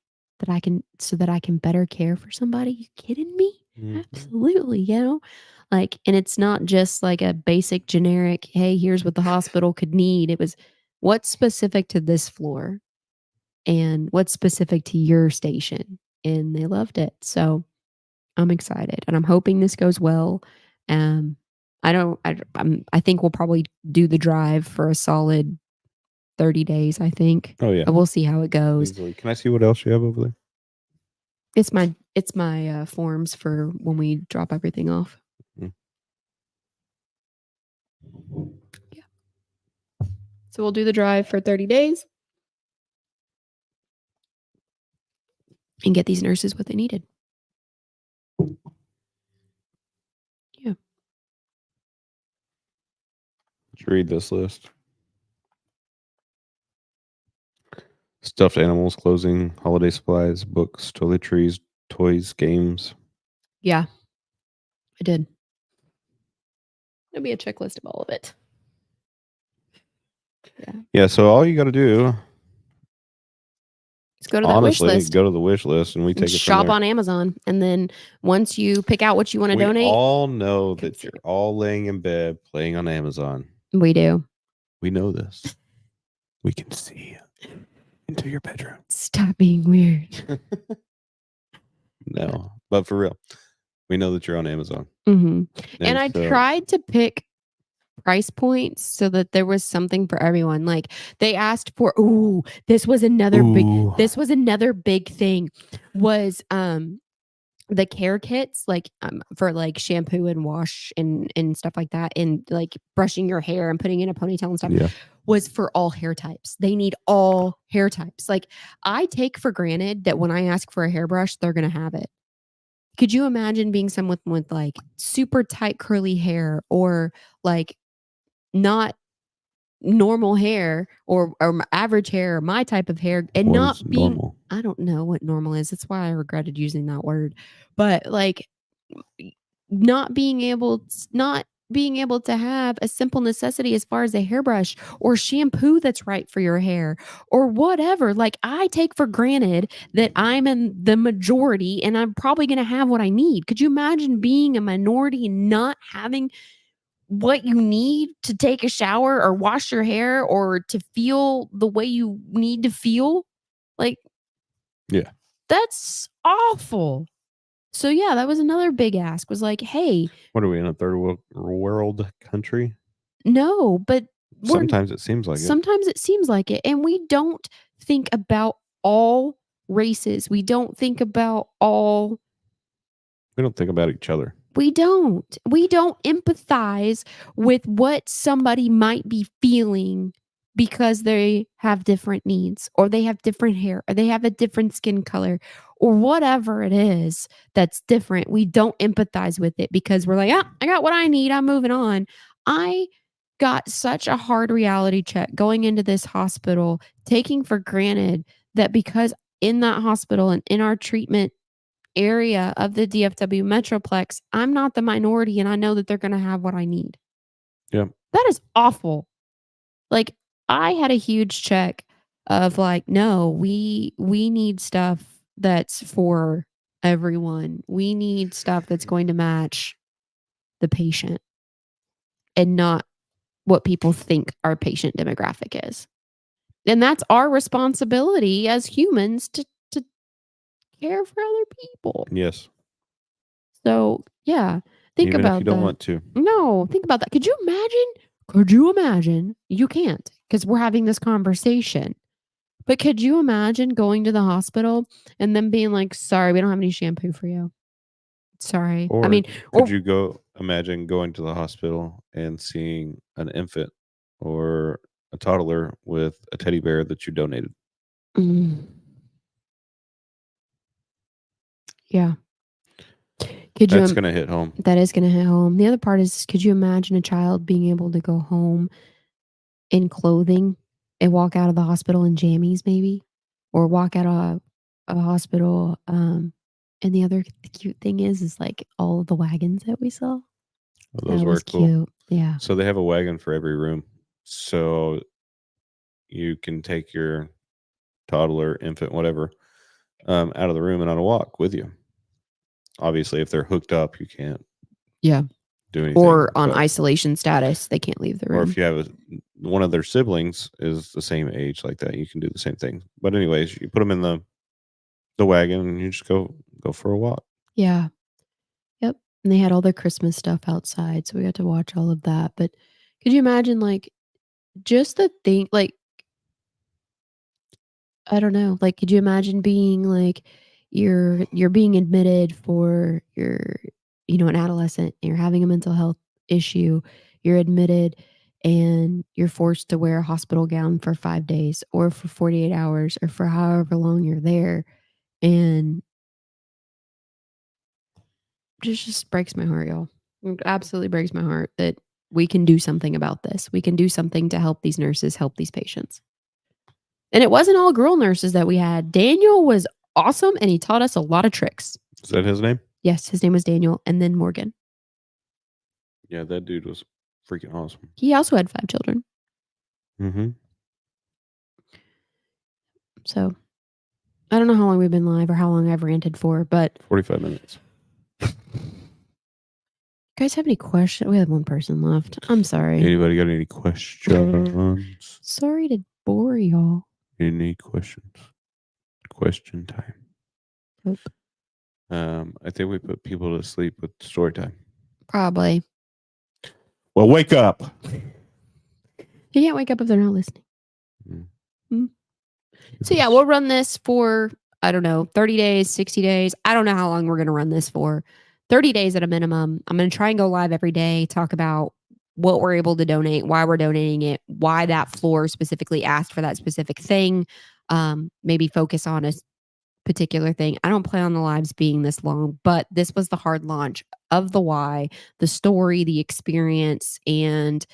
so that I can better care for somebody. You kidding me? Mhm. Absolutely, like, and it's not just like a basic generic, hey, here's what the hospital could need. It was what's specific to this floor and what's specific to your station. And they loved it. So I'm excited and I'm hoping this goes well. I think we'll probably do the drive for a solid 30 days, I think. Oh, yeah. But we'll see how it goes. Easily. Can I see what else you have over there? It's my forms for when we drop everything off. Mhm. Yeah. So we'll do the drive for 30 days and get these nurses what they needed. Yeah. Let's read this list. Stuffed animals, clothing, holiday supplies, books, toiletries, toys, games. Yeah. I did. There'll be a checklist of all of it. Yeah, so all you got to do, just go to that wish honestly, list. go to the wish list and we And take it from shop there. on Amazon. And then once you pick out what you want to We donate, all know come that see you're it. all laying in bed playing on Amazon. We do. We know this. We can see into your bedroom. Stop being weird. No, but for real, we know that you're on Amazon. And I so- tried to pick price points so that there was something for everyone. Like they asked for, this was another big thing was the care kits, like for like shampoo and wash and stuff like that, and like brushing your hair and putting in a ponytail and stuff. Yeah. Was for all hair types. They need all hair types. Like I take for granted that when I ask for a hairbrush, they're gonna have it. Could you imagine being someone with like super tight curly hair or like not normal hair or average hair or my type of hair and What not is being normal? I don't know what normal is. That's why I regretted using that word. But like not being able to have a simple necessity as far as a hairbrush or shampoo that's right for your hair or whatever. Like I take for granted that I'm in the majority and I'm probably going to have what I need. Could you imagine being a minority and not having what you need to take a shower or wash your hair or to feel the way you need to feel? Like, Yeah. That's awful. So yeah, that was another big ask was like, hey, What are we in a third world country? no, but Sometimes it seems like sometimes it seems like it. And we don't think about all races. We don't think about all we don't think about each other. We don't empathize with what somebody might be feeling because they have different needs or they have different hair or they have a different skin color or whatever it is that's different. We don't empathize with it because we're like, I got what I need. I'm moving on. I got such a hard reality check going into this hospital, taking for granted that because in that hospital and in our treatment area of the DFW Metroplex, I'm not the minority and I know that they're going to have what I need. Yeah. That is awful. Like I had a huge check of like, no, we need stuff that's for everyone. We need stuff that's going to match the patient and not what people think our patient demographic is. And that's our responsibility as humans to care for other people. Yes. So, yeah, think Even about if you don't that. want to. No, think about that. Could you imagine Could you imagine? You can't because we're having this conversation. But could you imagine going to the hospital and then being like, sorry, we don't have any shampoo for you? Sorry. I Or mean, could or you imagine going to the hospital and seeing an infant or a toddler with a teddy bear that you donated? mm, yeah. Could you That's gonna hit home. that is gonna hit home. The other part is could you imagine a child being able to go home in clothing and walk out of the hospital in jammies maybe? Or walk out of a hospital, and the other cute thing is like all of the wagons that we saw. Well, those That were was cool. cute. Yeah. So they have a wagon for every room. So you can take your toddler, infant, whatever, out of the room and on a walk with you. Obviously, if they're hooked up, you can't Yeah. do anything. Or on but- isolation status, they can't leave the or room. if you have one of their siblings is the same age like that, you can do the same thing. But anyways, you put them in the wagon and you just go for a walk. Yeah. Yep. And they had all their Christmas stuff outside, so we got to watch all of that. But could you imagine like just the thing like I don't know, like could you imagine being like you're being admitted for your an adolescent, you're having a mental health issue, you're admitted and you're forced to wear a hospital gown for 5 days or for 48 hours or for however long you're there and just breaks my heart, y'all. It absolutely breaks my heart that we can do something about this. We can do something to help these nurses help these patients. And it wasn't all girl nurses that we had. Daniel was awesome and he taught us a lot of tricks. Is that his name? Yes, his name was Daniel and then Morgan. Yeah, that dude was freaking awesome. He also had 5 children. Mm-hmm. So I don't know how long we've been live or how long I've ranted for, but 45 minutes. guys have any questions? We have one person left. I'm sorry. Anybody got any questions? Sorry to bore y'all. Any questions? Question time. Nope. I think we put people to sleep with story time. Probably. Well, wake up. You can't wake up if they're not listening. Mm. So yeah, we'll run this for, I don't know, 30 days, 60 days. I don't know how long we're going to run this for. 30 days at a minimum. I'm going to try and go live every day, talk about what we're able to donate, why we're donating it, why that floor specifically asked for that specific thing. Maybe focus on a particular thing. I don't plan on the lives being this long, but this was the hard launch of the why, the story, the experience, and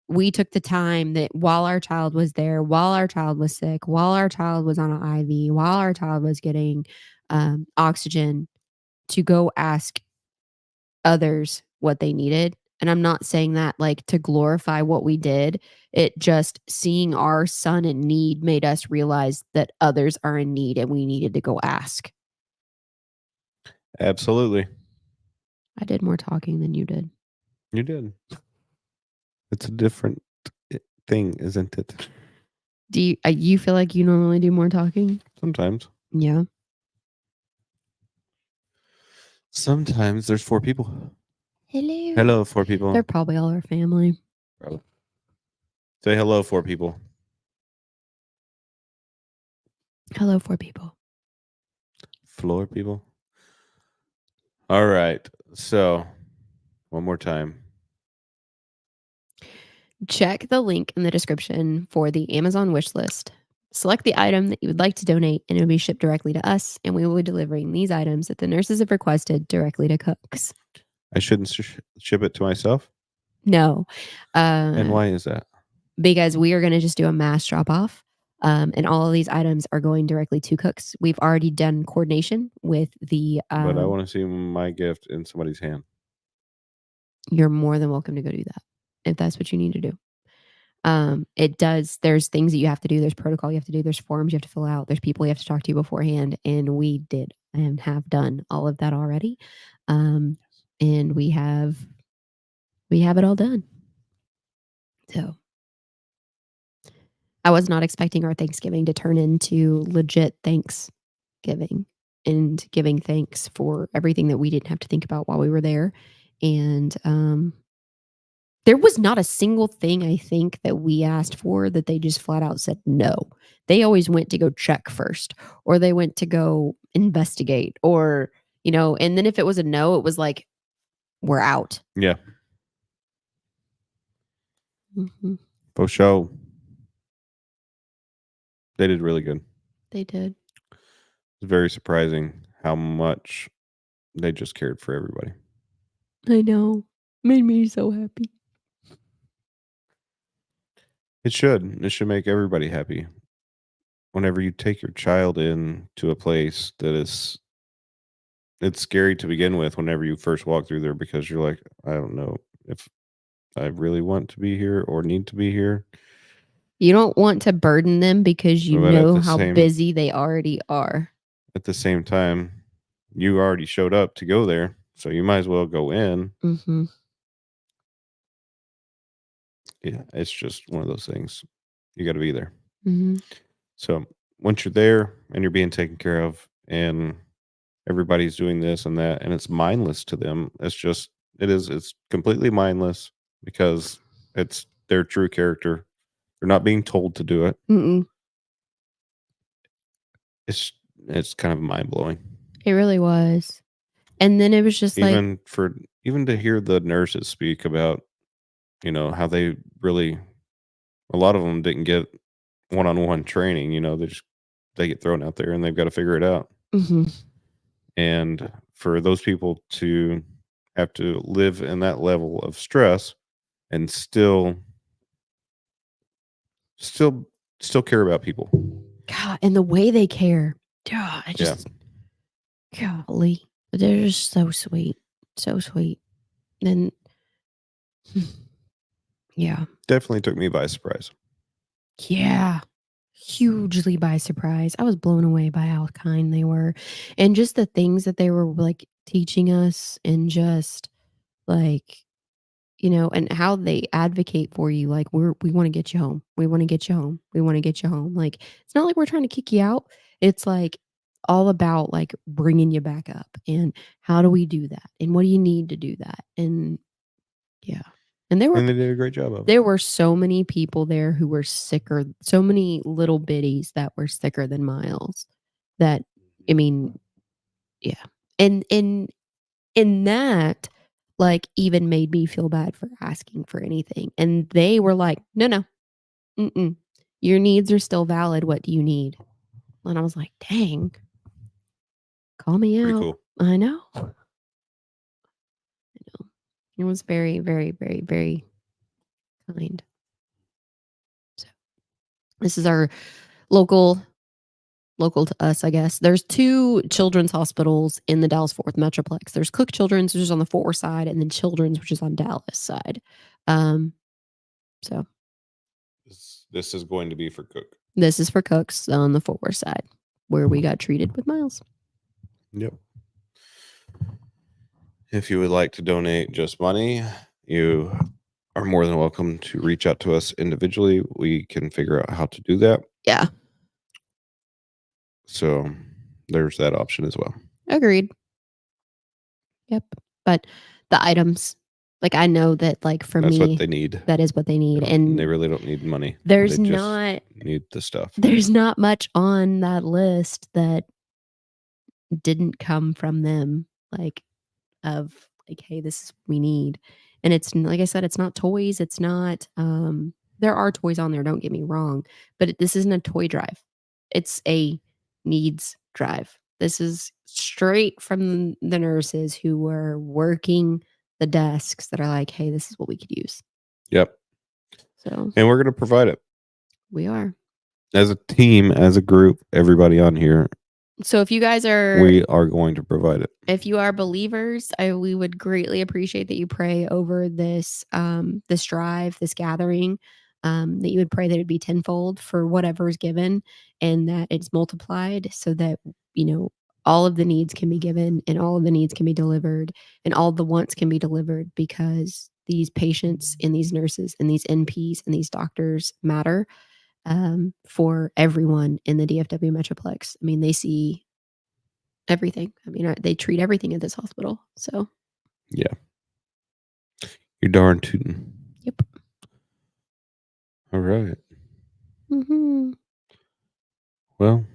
we took the time that while our child was there, while our child was sick, while our child was on an IV, while our child was getting oxygen, to go ask others what they needed. And I'm not saying that like to glorify what we did. It just seeing our son in need made us realize that others are in need and we needed to go ask. Absolutely. I did more talking than you did. You did. It's a different thing, isn't it? Do you feel like you normally do more talking? Sometimes. Yeah. Sometimes there's 4 people. Hello. Hello, 4 people. They're probably all our family. Probably. Say hello, 4 people. Hello, 4 people. Floor people. All right. So, one more time. Check the link in the description for the Amazon wish list. Select the item that you would like to donate, and it will be shipped directly to us. And we will be delivering these items that the nurses have requested directly to cooks. I shouldn't ship it to myself. No. And why is that? Because we are going to just do a mass drop off. And all of these items are going directly to cooks. We've already done coordination with the. But I want to see my gift in somebody's hand. You're more than welcome to go do that if that's what you need to do. There's things that you have to do. There's protocol you have to do. There's forms you have to fill out. There's people you have to talk to beforehand. And we did and have done all of that already. And we have it all done. So I was not expecting our Thanksgiving to turn into legit Thanksgiving and giving thanks for everything that we didn't have to think about while we were there. And There was not a single thing I think that we asked for that they just flat out said no. They always went to go check first, or they went to go investigate, or, and then if it was a no, it was like, we're out. Yeah. Mhm. For sure. They did really good. They did. It's very surprising how much they just cared for everybody. I know. Made me so happy. It should. It should make everybody happy. Whenever you take your child in to a place that is, it's scary to begin with whenever you first walk through there, because you're like, I don't know if I really want to be here or need to be here. You don't want to burden them because you But at know the how same busy they already are. at the same time, you already showed up to go there, so you might as well go in. Mm-hmm. Yeah, it's just one of those things. You got to be there. Mm-hmm. So once you're there and you're being taken care of, and everybody's doing this and that, and it's mindless to them, it's completely mindless because it's their true character. They're not being told to do it. Mm-mm. It's kind of mind blowing. It really was. And then it was just like, Even to hear the nurses speak about, how they really, a lot of them didn't get one-on-one training. They get thrown out there and they've got to figure it out. mm-hmm. And for those people to have to live in that level of stress and still care about people. God, and the way they care. God, golly, they're just so sweet. So sweet. And yeah. Definitely took me by surprise. Yeah. Hugely by surprise. I was blown away by how kind they were, and just the things that they were like teaching us, and just like, and how they advocate for you. Like, we want to get you home. We want to get you home. We want to get you home. Like, it's not like we're trying to kick you out. It's like all about like bringing you back up, and how do we do that? And what do you need to do that? And yeah. And they did a great job of it. There were so many people there who were sicker, so many little bitties that were sicker than Miles. That, I mean, yeah. And that, like, even made me feel bad for asking for anything. And they were like, no, your needs are still valid. What do you need? And I was like, dang, call me Pretty out. cool. I know. It was very, very, very, very kind. So this is our local to us, I guess. There's 2 children's hospitals in the Dallas-Fort Worth Metroplex. There's Cook Children's, which is on the Fort Worth side, and then Children's, which is on Dallas side. So This is going to be for Cook. this is for Cook's on the Fort Worth side, where we got treated with Miles. Yep. If you would like to donate just money, you are more than welcome to reach out to us individually. We can figure out how to do that. Yeah. So there's that option as well. Agreed. Yep. But the items, like, I know that, like, for That's me, what they need. that is what they need. And they really don't need money. There's They just not need the stuff. There's not much on that list that didn't come from them, like, of like, hey, this is what we need. And it's, like I said, it's not toys. It's not, there are toys on there, don't get me wrong, but this isn't a toy drive. It's a needs drive. This is straight from the nurses who were working the desks that are like, hey, this is what we could use. Yep. So, and we're going to provide it. We are. As a team, as a group, everybody on here. So if you guys are, we are going to provide it. If you are believers, we would greatly appreciate that you pray over this, this drive, this gathering, that you would pray that it'd be tenfold for whatever is given, and that it's multiplied, so that, all of the needs can be given, and all of the needs can be delivered, and all the wants can be delivered, because these patients and these nurses and these NPs and these doctors matter. For everyone in the DFW Metroplex. I mean, they see everything. I mean, they treat everything at this hospital. So, yeah, you're darn tootin'. All right. Hmm. Well,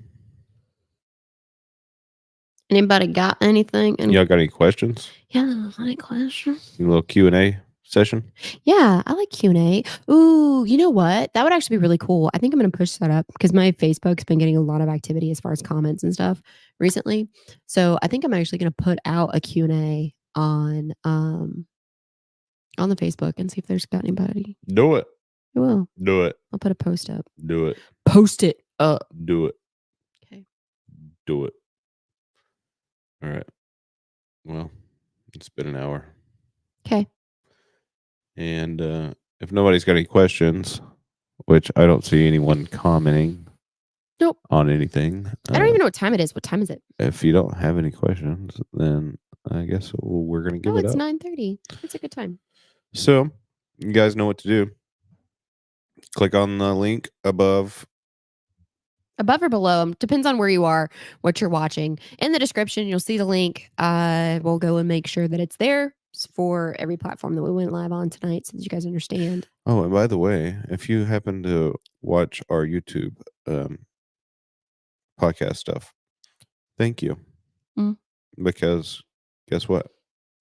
Anybody got anything? y'all got any questions? Yeah, any questions? A little Q&A session? Yeah, I like Q&A. Ooh, you know what? That would actually be really cool. I think I'm going to push that up because my Facebook's been getting a lot of activity as far as comments and stuff recently. So I think I'm actually going to put out a Q&A on the Facebook and see if there's got anybody. Do it. I will. Do it. I'll put a post up. Do it. Post it up. Do it. Okay. Do it. All right. Well, it's been an hour. Okay. And if nobody's got any questions, which I don't see anyone commenting Nope. on anything. I don't even know what time it is. What time is it? If you don't have any questions, then I guess we're going to give Oh, it it's up. 9:30. It's a good time. So you guys know what to do. Click on the link above. Above or below, depends on where you are, what you're watching. In the description, you'll see the link. We'll go and make sure that it's there for every platform that we went live on tonight so that you guys understand. Oh, and by the way, if you happen to watch our YouTube podcast stuff, thank you. Mm. Because guess what?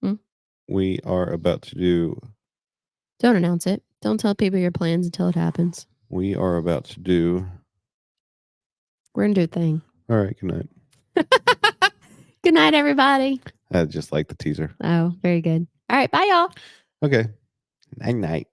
Mm. We are about to do. Don't announce it. Don't tell people your plans until it happens. We are about to do. We're going to do a thing. All right. Good night. Good night, everybody. I just like the teaser. Oh, very good. All right. Bye, y'all. Okay. Night night.